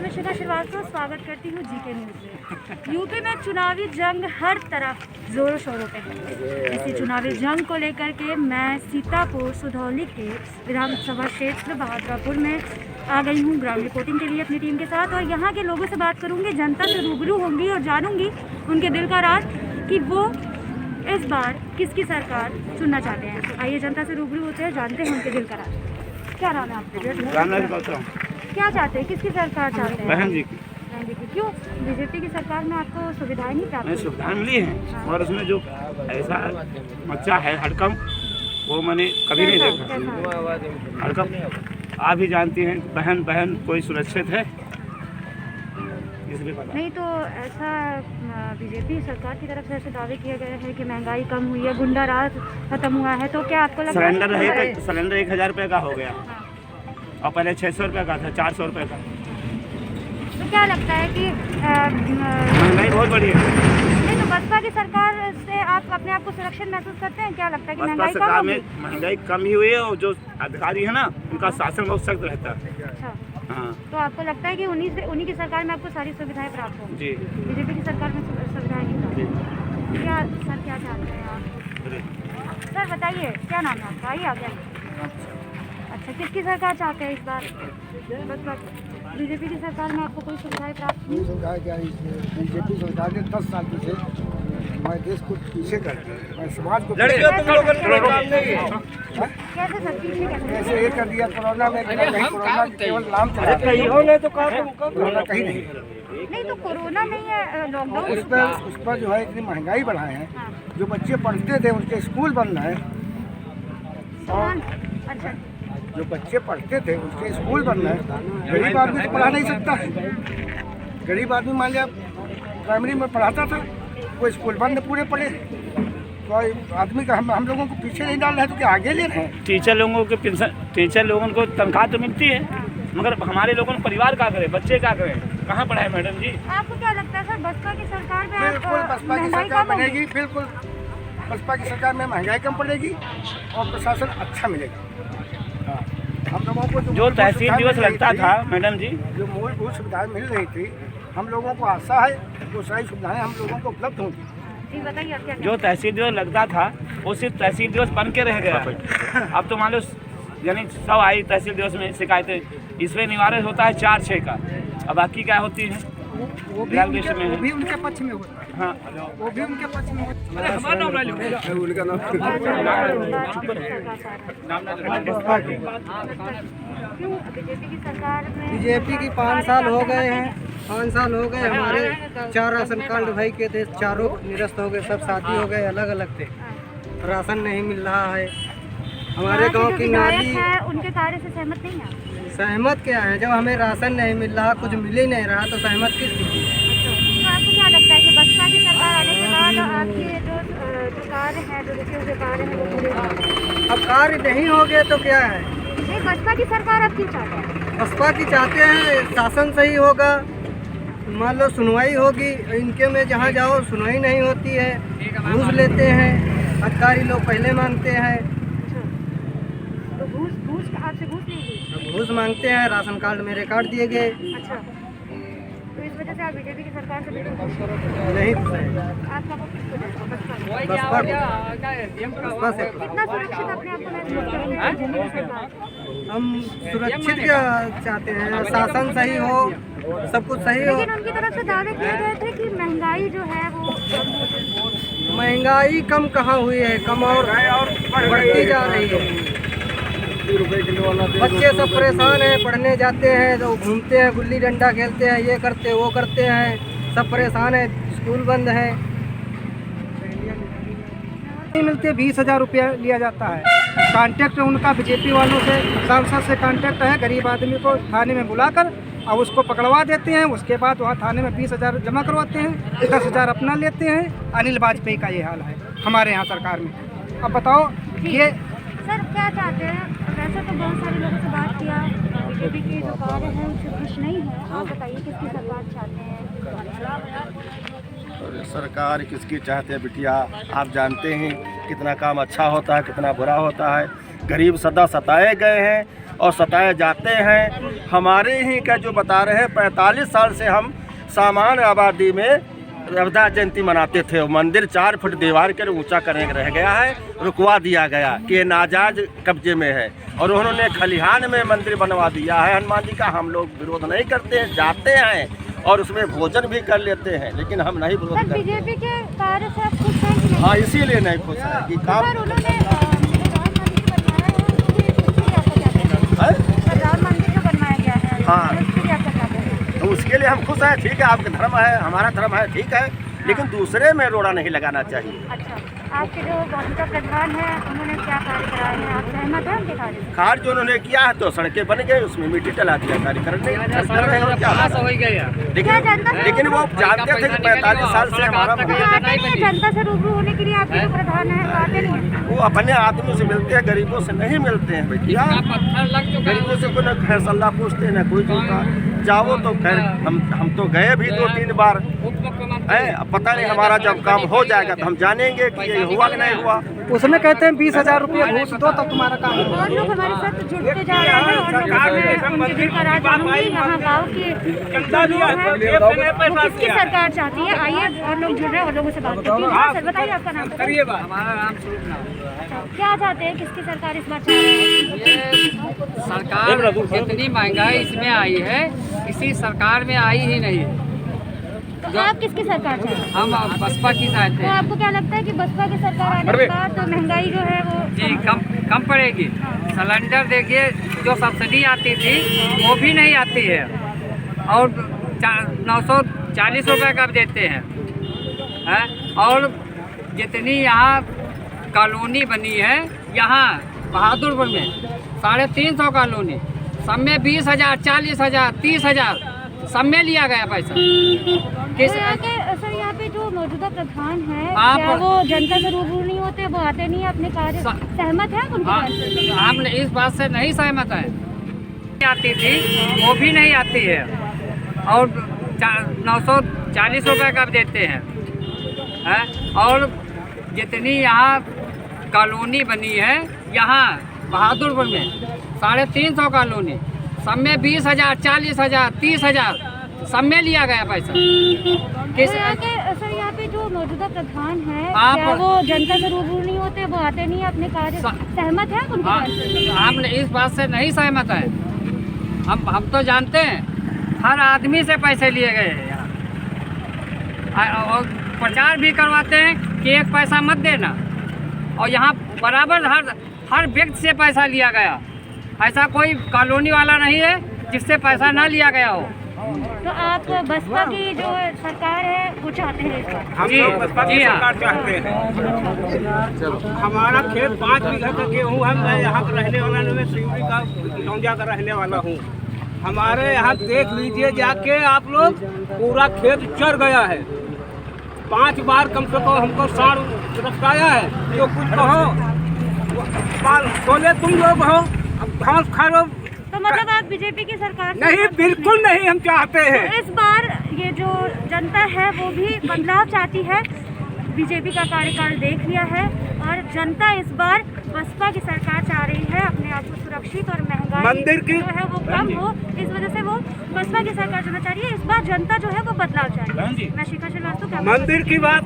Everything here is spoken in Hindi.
मैं शिखा श्रीवास्तव स्वागत करती हूँ जीके न्यूज़ में। यूपी में चुनावी जंग हर तरफ जोरों शोरों पे है। इसी चुनावी जंग को लेकर के मैं सीतापुर सुधौली के विधानसभा क्षेत्र बहादुरपुर में आ गई हूँ ग्राउंड रिपोर्टिंग के लिए अपनी टीम के साथ, और यहाँ के लोगों से बात करूँगी, जनता से रूबरू होंगी और जानूँगी उनके दिल का राज कि वो इस बार किसकी सरकार चुनना चाहते हैं। आइए जनता से रूबरू होते हैं, जानते हैं उनके दिल का राज। क्या नाम है आपका? क्या चाहते हैं, किसकी सरकार चाहते हैं? बहन जी की। बहन जी की। क्यों? बीजेपी की सरकार में आपको सुविधाएं नहीं प्राप्त? सुविधाएं मिली हैं और उसमें जो ऐसा बच्चा है हड़कंप, वो मैंने कभी नहीं देखा। हड़कंप आप भी जानती हैं, बहन बहन कोई सुरक्षित है इसलिए पता नहीं। तो ऐसा बीजेपी सरकार की तरफ से ऐसे दावे किए गए हैं कि महंगाई कम हुई है, गुंडा राज खत्म हुआ है, तो क्या आपको लगता है? सिलेंडर 1000 रुपये का हो गया और पहले 600 रुपये का था, 400 रुपये का। तो क्या लगता है कि महंगाई बहुत बढ़ी है। नहीं, तो बसपा की सरकार से आप अपने आप को सुरक्षित महसूस करते हैं? क्या लगता है कि बसपा सरकार में महंगाई कम ही हुई है और जो अधिकारी है ना, उनका शासन बहुत सख्त रहता है। अच्छा, हाँ। तो आपको लगता है कि उन्हीं की सरकार में आपको सारी सुविधाएं प्राप्त हों? जी। बीजेपी की सरकार में सुविधाएं नहीं प्राप्त? क्या सर, क्या चाहते हैं आप? सर बताइए, क्या नाम है आपका? आइए आगे। अच्छा, किसकी सरकार चाहते हैं इस बार? बसपा, बीजेपी की सरकार में आपको कोई सुविधाएं प्राप्त हुई? सरकार क्या, बीजेपी सरकार ने 10 साल पीछे हमारे देश को पीछे कर दिया, मैं समाज को कैसे सर पीछे कैसे ये कर दिया। कोरोना में कोरोना केवल नाम चला, कोरोना कहीं नहीं। नहीं, तो कोरोना नहीं है, लॉकडाउन। उस पर जो है इतनी महंगाई बढ़ाए हैं। हाँ। जो बच्चे पढ़ते थे उनके स्कूल बंद हैं। अच्छा, जो बच्चे पढ़ते थे उसके स्कूल बंद हैं। गरीब आदमी तो पढ़ा नहीं सकता है। गरीब आदमी मान लिया प्राइमरी में पढ़ाता था, वो स्कूल बंद पूरे पढ़े, तो आदमी का हम लोगों को पीछे नहीं डाल रहे हैं, तो क्या आगे ले रहे हैं? टीचर लोगों को तनख्वाह तो मिलती है, मगर हमारे लोगों को परिवार क्या करे, बच्चे क्या करें, कहाँ पढ़ाए मैडम जी? आपको क्या लगता है सर, बसपा की सरकार में बिल्कुल बसपा की सरकार बनेगी, बिल्कुल बसपा की सरकार में महंगाई कम पड़ेगी और प्रशासन अच्छा मिलेगा। हम लोगों को जो तहसील दिवस लगता था मैडम जी, जो मूलभूत सुविधाएं मिल रही थी, हम लोगों को आशा है वो सारी सुविधाएं हम लोगों को उपलब्ध होंगी। जी बताइए, क्या जो तहसील दिवस लगता था वो सिर्फ तहसील दिवस बन के रह गया। अब तो मान लो यानी सब आई तहसील दिवस में शिकायतें, इसमें निवारण होता है 4-6 का, अब बाकी क्या होती है वो भी उनके पक्ष में होता है। हाँ, वो भी उनके पक्ष में होता है। क्यों बीजेपी की सरकार में? बीजेपी की 5 साल हो गए हैं, 5 साल हो गए। हमारे 4 राशन कार्ड भाई के थे, चारों निरस्त हो गए, सब शादी हो गए, अलग अलग थे, राशन नहीं मिल रहा है। हमारे गांव की नाली है, उनके कार्य से सहमत नहीं है? सहमत क्या है, जब हमें राशन नहीं मिल रहा, कुछ मिल ही नहीं रहा, तो सहमत किस लिए? तो आपको क्या लगता है कि बसपा की सरकार आने के बाद आपके जो कार्य हैं, जो लिखे हुए कार्य हैं, वो पूरे होंगे? अब कार्य नहीं हो गए तो क्या है? नहीं, बसपा की सरकार अब क्यों चाहते हैं? बसपा की चाहते हैं शासन सही होगा, मान लो सुनवाई होगी। इनके में जहाँ जाओ सुनवाई नहीं होती है, घूस लेते हैं, अधिकारी लोग पहले मांगते हैं। तो घूस आपसे घूस नहीं ली? घूस मांगते हैं, राशन कार्ड मेरे काट दिए गए। अच्छा, तो इस वजह से आप बीजेपी की सरकार से बिल्कुल खुश नहीं खुश है। आपका वोट किसको देगा? बसपा को। बसपा से कितना सुरक्षित अपने आप को महसूस करेंगे बीजेपी की सरकार? हम सुरक्षित क्या चाहते हैं, शासन सही हो, सब कुछ सही हो। लेकिन उनकी तरफ से दावे किए गए थे कि महंगाई जो है वो कम हो जाएगी। महंगाई कम कहाँ हुई है, कम और बढ़ती जा रही है। बच्चे सब परेशान हैं, पढ़ने जाते हैं तो घूमते हैं, गुल्ली डंडा खेलते हैं, ये करते हैं वो करते हैं, सब परेशान हैं, स्कूल बंद है। नहीं मिलते, 20,000 रुपया लिया जाता है। कांटेक्ट उनका बीजेपी वालों से, सांसद से कांटेक्ट है। गरीब आदमी को थाने में बुलाकर और उसको पकड़वा देते हैं, उसके बाद वहाँ थाने में 20,000 जमा करवाते हैं, 10,000 अपना लेते हैं। अनिल वाजपेयी का ये हाल है हमारे यहाँ सरकार में। अब बताओ ये सर क्या चाहते हैं? वैसे तो बहुत सारे लोगों से बात किया, बीजेपी के जो कार्य हैं उससे खुश नहीं है। आप बताइए किसकी सरकार चाहते हैं? सरकार किसकी चाहते हैं बिटिया, आप जानते हैं कितना काम अच्छा होता है, कितना बुरा होता है। गरीब सदा सताए गए हैं और सताए जाते हैं। हमारे ही का जो बता रहे हैं 45 साल से हम सामान्य आबादी में रविदास जयंती मनाते थे। वो मंदिर 4 फुट दीवार के ऊंचा करने रह गया है, रुकवा दिया गया कि ये नाजायज कब्जे में है, और उन्होंने खलिहान में मंदिर बनवा दिया है हनुमान जी का। हम लोग विरोध नहीं करते हैं, जाते हैं और उसमें भोजन भी कर लेते हैं, लेकिन हम नहीं विरोध करते। बीजेपी के कार्य से आप खुश हैं कि नहीं? हाँ, इसीलिए नहीं खुश है कि काम सर, उन्होंने राम मंदिर जो बनवाया गया है, हाँ। उसके लिए आपका क्या कहना है? तो उसके लिए हम खुश हैं। ठीक है, आपका धर्म है, हमारा धर्म है, ठीक है, लेकिन दूसरे में रोड़ा नहीं लगाना चाहिए। अच्छा, आपके जो मौजूदा प्रधान हैं उन्होंने क्या कार्य कराए हैं, आप सहमत हैं उनके कार्य से? कार्य जो उन्होंने किया है तो सड़कें बन गई, उसमें मिट्टी डला दिया, कार्य कर रहे हैं और क्या। लेकिन वो जानते थे कि 45 साल से हमारा तो आते नहीं है जनता से रूबरू होने के लिए, आपके जो प्रधान है वो आते नहीं है? वो अपने आदमी से मिलते हैं, गरीबों से नहीं मिलते हैं भैया। गरीबों से कोई न खैर सल्ला पूछते न कोई चूका जाओ तो खैर हम तो गए भी 2-3 बार है। अब पता नहीं, हमारा जब काम हो जाएगा तो हम जानेंगे कि ये हुआ कि नहीं हुआ। उसमें कहते हैं 20,000 रुपये घूस दो तब तुम्हारा काम होगा। और लोग हमारे साथ जुड़ते जा रहे हैं और लोग उनके दिल का राज जानूंगी। यहाँ गाँव के जो लोग हैं वो किसकी सरकार चाहती है, आइए और लोग जुड़ रहे हैं और लोगों से बात करते हैं। हाँ सर, बताइए आपका नाम। हमारा नाम स्वरूप नाम। अच्छा, क्या चाहते हैं, किसकी सरकार इस बार चाह रही है? ये सरकार जितनी महंगाई इसमें आई है, किसी सरकार में आई ही नहीं। तो आप किसकी सरकार चाहते हैं? हम बसपा की चाहते तो हैं। आपको क्या लगता है कि बसपा की सरकार आने के बाद तो महंगाई जो है वो जी कम पड़ेगी। सिलेंडर देखिए, जो सब्सिडी आती थी वो भी नहीं आती है, और 940 रुपये का देते हैं। और जितनी यहाँ कॉलोनी बनी है यहाँ बहादुरपुर में 350 कॉलोनी, सब में 20,000, 40,000, 30,000 सब में लिया गया पैसा। किस तो सर यहाँ पे जो मौजूदा प्रधान है आप- क्या वो जनता से रूबरू नहीं होते, वो आते नहीं है अपने कार्य? सहमत है उनके कार्य से? हम इस बात से नहीं सहमत है। आती थी वो भी नहीं आती है, और 940 रुपये का देते हैं। और जितनी यहाँ कॉलोनी बनी है यहाँ बहादुरपुर में 350 कॉलोनी, सब में 20,000, 40,000, 30,000 सब में लिया गया पैसा। किस तो सर यहाँ पे जो मौजूदा प्रधान है आप- क्या वो जनता से रूबरू नहीं होते, वो आते नहीं है अपने कार्य? सहमत है उनके कार्य से? हम इस बात से नहीं सहमत है। हम तो जानते हैं हर आदमी से पैसे लिए गए हैं यहाँ, और प्रचार भी करवाते हैं कि 1 पैसा मत देना, और यहाँ बराबर हर व्यक्ति से पैसा लिया गया। ऐसा कोई कॉलोनी वाला नहीं है जिससे पैसा ना लिया गया हो। तो आप बसपा की जो सरकार है वो चाहते हैं इस बार? हम लोग बसपा की सरकार चाहते हैं। हमारा खेत 5 बीघा का गेहूँ है। मैं यहाँ का रहने वाला नहीं, मैं सिवरी का लौंडिया का रहने वाला हूँ। हमारे यहाँ देख लीजिए जाके आप लोग, पूरा खेत चढ़ गया है। 5 बार कम से कम हमको साड़ रफ्ताया है। जो कुछ कहो बोले तुम लोग हो, अब घास खा लो। तो मतलब आप बीजेपी की सरकार से नहीं, बिल्कुल नहीं हम चाहते हैं। तो इस बार ये जो जनता है वो भी बदलाव चाहती है। बीजेपी का कार्यकाल देख लिया है और जनता इस बार बसपा की सरकार चाह रही है, अपने आप को सुरक्षित और महंगाई मंदिर की जो है वो कम हो, इस वजह से वो बसपा की सरकार चुनना चाह रही है। इस बार जनता जो है वो बदलाव चाह रही है। मैं शिखा श्रीवास्तव मंदिर की बात